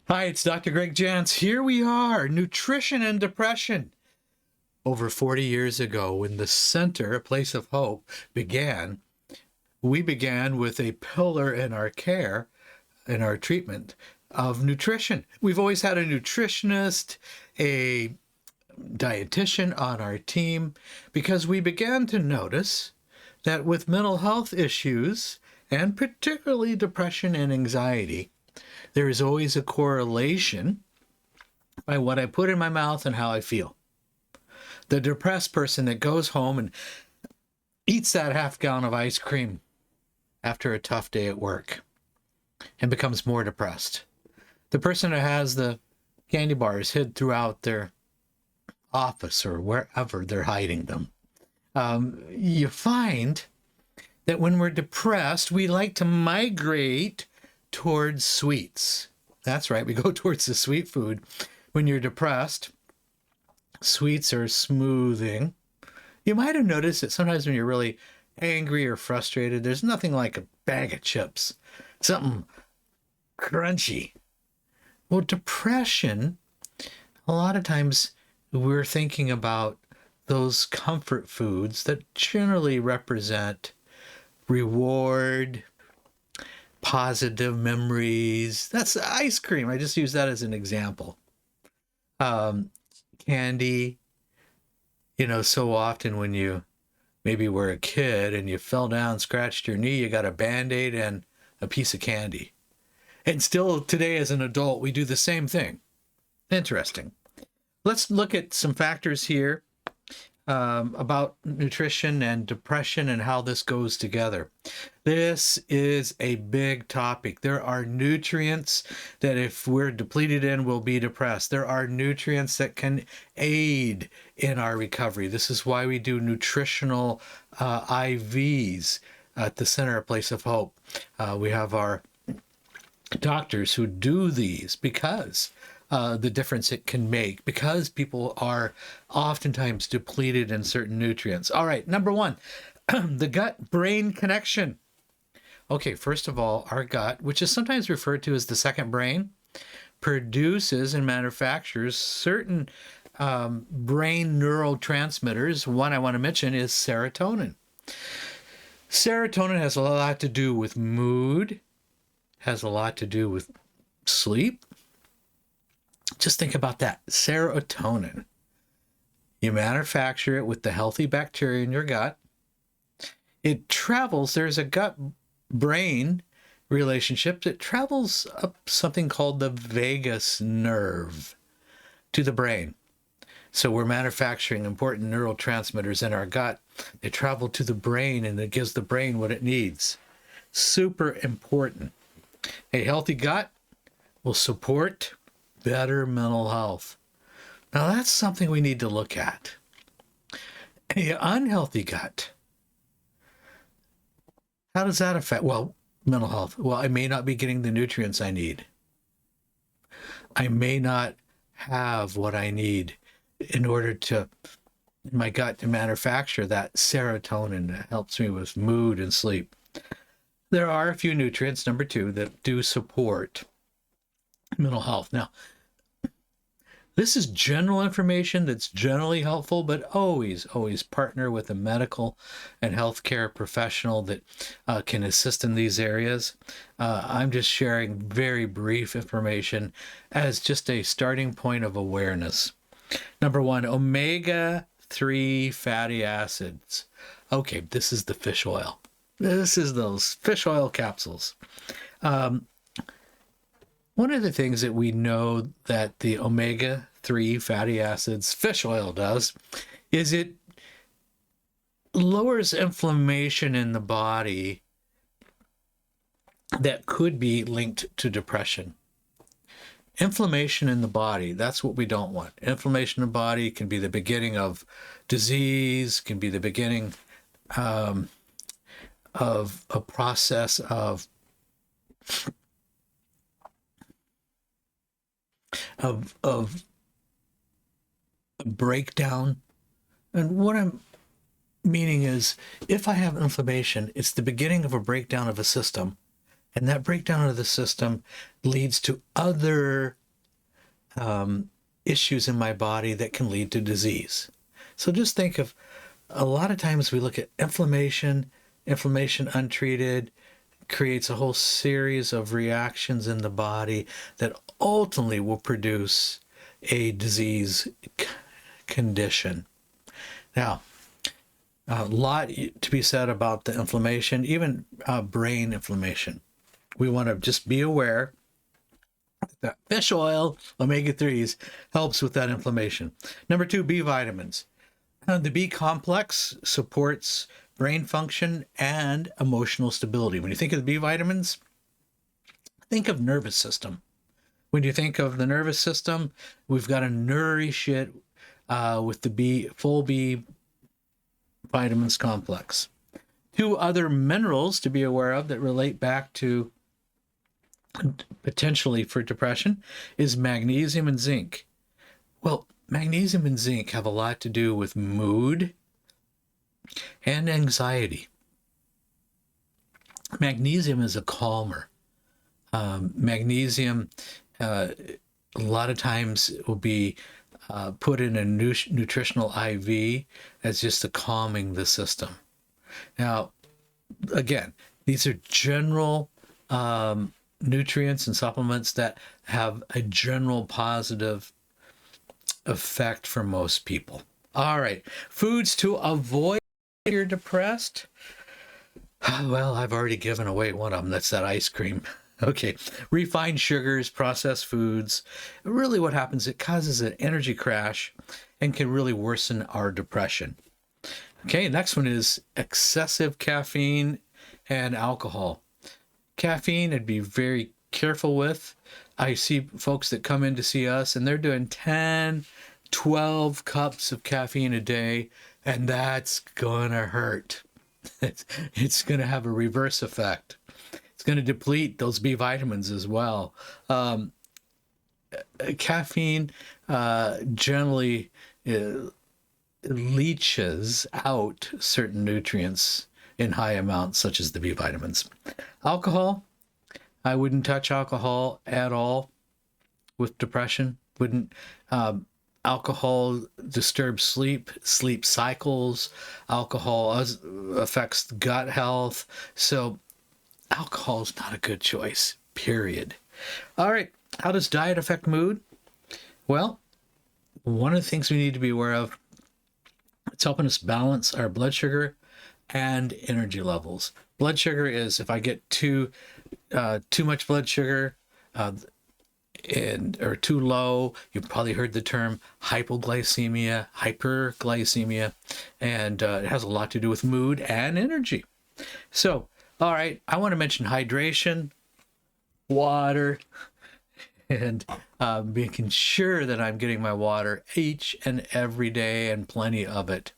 Hi, it's Dr. Greg Jantz. Here we are, nutrition and depression. Over 40 years ago, when the center, a place of hope, began, we began with a pillar in our care, in our treatment of nutrition. We've always had a nutritionist, a dietitian on our team, because we began to notice that with mental health issues, and particularly depression and anxiety, there is always a correlation by what I put in my mouth and how I feel. The depressed person that goes home and eats that half gallon of ice cream after a tough day at work and becomes more depressed. The person that has the candy bars hid throughout their office or wherever they're hiding them. You find that when we're depressed, we like to migrate towards sweets. That's right, we go towards the sweet food. When you're depressed, sweets are smoothing. You might have noticed that sometimes when you're really angry or frustrated, there's nothing like a bag of chips, something crunchy. Well, depression, a lot of times we're thinking about those comfort foods that generally represent reward, positive memories. That's ice cream. I just use that as an example. Candy, so often when you maybe were a kid and you fell down, scratched your knee, you got a Band-Aid and a piece of candy. And still today as an adult, we do the same thing. Interesting. Let's look at some factors here about nutrition and depression and how this goes together. This is a big topic. There are nutrients that if we're depleted in, we'll be depressed. There are nutrients that can aid in our recovery. This is why we do nutritional IVs at the Center, a Place of Hope. We have our doctors who do these because the difference it can make, because people are oftentimes depleted in certain nutrients. All right, number one, the gut-brain connection. Okay, first of all, our gut, which is sometimes referred to as the second brain, produces and manufactures certain brain neurotransmitters. One I want to mention is serotonin. Serotonin has a lot to do with mood, has a lot to do with sleep. Just think about that. Serotonin. You manufacture it with the healthy bacteria in your gut. It travels. There's a gut-brain relationship that travels up something called the vagus nerve to the brain. So we're manufacturing important neurotransmitters in our gut. They travel to the brain and it gives the brain what it needs. Super important. A healthy gut will support better mental health. Now that's something we need to look at. An unhealthy gut, how does that affect, mental health? Well, I may not be getting the nutrients I need. I may not have what I need in order to, my gut to manufacture that serotonin that helps me with mood and sleep. There are a few nutrients, number two, that do support mental health. Now, this is general information that's generally helpful, but always partner with a medical and healthcare professional that can assist in these areas. I'm just sharing very brief information as just a starting point of awareness. Number one, omega-3 fatty acids. Okay, this is the fish oil. This is those fish oil capsules. One of the things that we know that the omega-3 fatty acids fish oil does is it lowers inflammation in the body that could be linked to depression. Inflammation in the body, that's what we don't want. Inflammation in the body can be the beginning of disease, can be the beginning of a process of breakdown. And what I'm meaning is, if I have inflammation, it's the beginning of a breakdown of a system And that breakdown of the system leads to other issues in my body that can lead to disease. So just think of, a lot of times we look at inflammation untreated creates a whole series of reactions in the body that ultimately will produce a disease condition. Now, a lot to be said about the inflammation, even brain inflammation. We want to just be aware that fish oil, omega-3s, helps with that inflammation. Number 2, B vitamins. The B complex supports brain function and emotional stability. When you think of the B vitamins, think of nervous system. When you think of the nervous system, we've got to nourish it with the full B vitamins complex. 2 other minerals to be aware of that relate back to potentially for depression is magnesium and zinc. Well, magnesium and zinc have a lot to do with mood and anxiety. Magnesium is a calmer. Magnesium, a lot of times, will be put in a nutritional IV as just a calming the system. Now, again, these are general nutrients and supplements that have a general positive effect for most people. All right, foods to avoid if you're depressed. Well, I've already given away one of them. That's that ice cream. Okay, refined sugars, processed foods. Really what happens, it causes an energy crash and can really worsen our depression. Okay, next one is excessive caffeine and alcohol. Caffeine, I'd be very careful with. I see folks that come in to see us and they're doing 10, 12 cups of caffeine a day, and that's gonna hurt. It's gonna have a reverse effect. It's gonna deplete those B vitamins as well. Caffeine generally leaches out certain nutrients in high amounts, such as the B vitamins. Alcohol, I wouldn't touch alcohol at all with depression. Wouldn't. Alcohol disturbs sleep cycles. Alcohol affects gut health. So alcohol is not a good choice, period. All right, how does diet affect mood? Well, one of the things we need to be aware of, it's helping us balance our blood sugar and energy levels. Blood sugar is, if I get too much blood sugar or too low, you've probably heard the term hypoglycemia, hyperglycemia, and it has a lot to do with mood and energy. So, all right, I want to mention hydration, water, and making sure that I'm getting my water each and every day and plenty of it.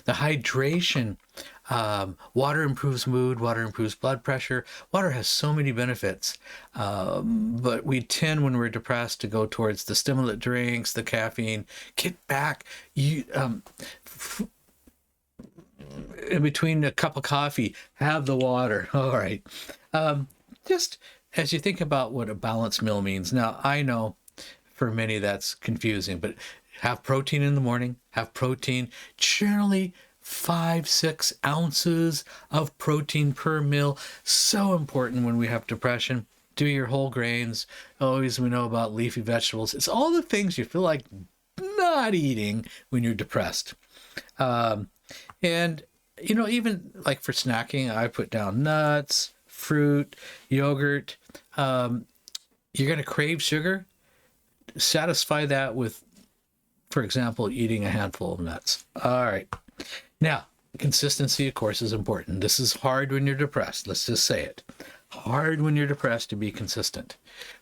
The hydration, water improves mood, water improves blood pressure. Water has so many benefits, but we tend, when we're depressed, to go towards the stimulant drinks, the caffeine. Get back. In between a cup of coffee, have the water. All right. Just as you think about what a balanced meal means. Now, I know for many that's confusing, but have protein in the morning, have protein, generally 5-6 ounces of protein per meal. So important when we have depression. Do your whole grains. Always, we know about leafy vegetables. It's all the things you feel like not eating when you're depressed. And, even like for snacking, I put down nuts, fruit, yogurt. You're going to crave sugar. Satisfy that with, for example, eating a handful of nuts. All right. Now, consistency, of course, is important. This is hard when you're depressed. Let's just say it. Hard when you're depressed to be consistent.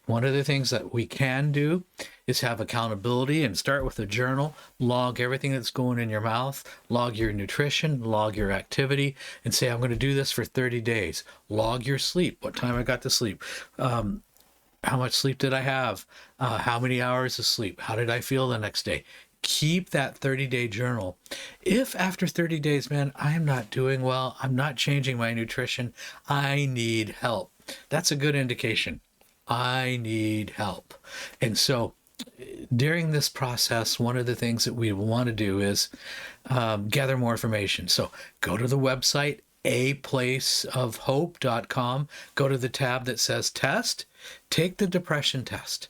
One of the things that we can do is have accountability and start with a journal. Log everything that's going in your mouth. Log your nutrition. Log your activity. And say, I'm going to do this for 30 days. Log your sleep. What time I got to sleep. How much sleep did I have? How many hours of sleep? How did I feel the next day? Keep that 30-day journal. If after 30 days, man, I am not doing well, I'm not changing my nutrition, I need help, that's a good indication. I need help. And so during this process, one of the things that we want to do is gather more information. So go to the website, aplaceofhope.com, go to the tab that says test, take the depression test,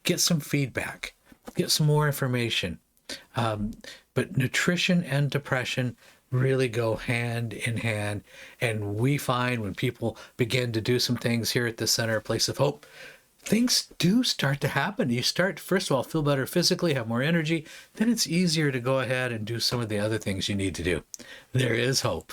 get some feedback, get some more information. But nutrition and depression really go hand in hand. And we find when people begin to do some things here at the Center of Place of Hope, things do start to happen. You start, first of all, feel better physically, have more energy. Then it's easier to go ahead and do some of the other things you need to do. There is hope.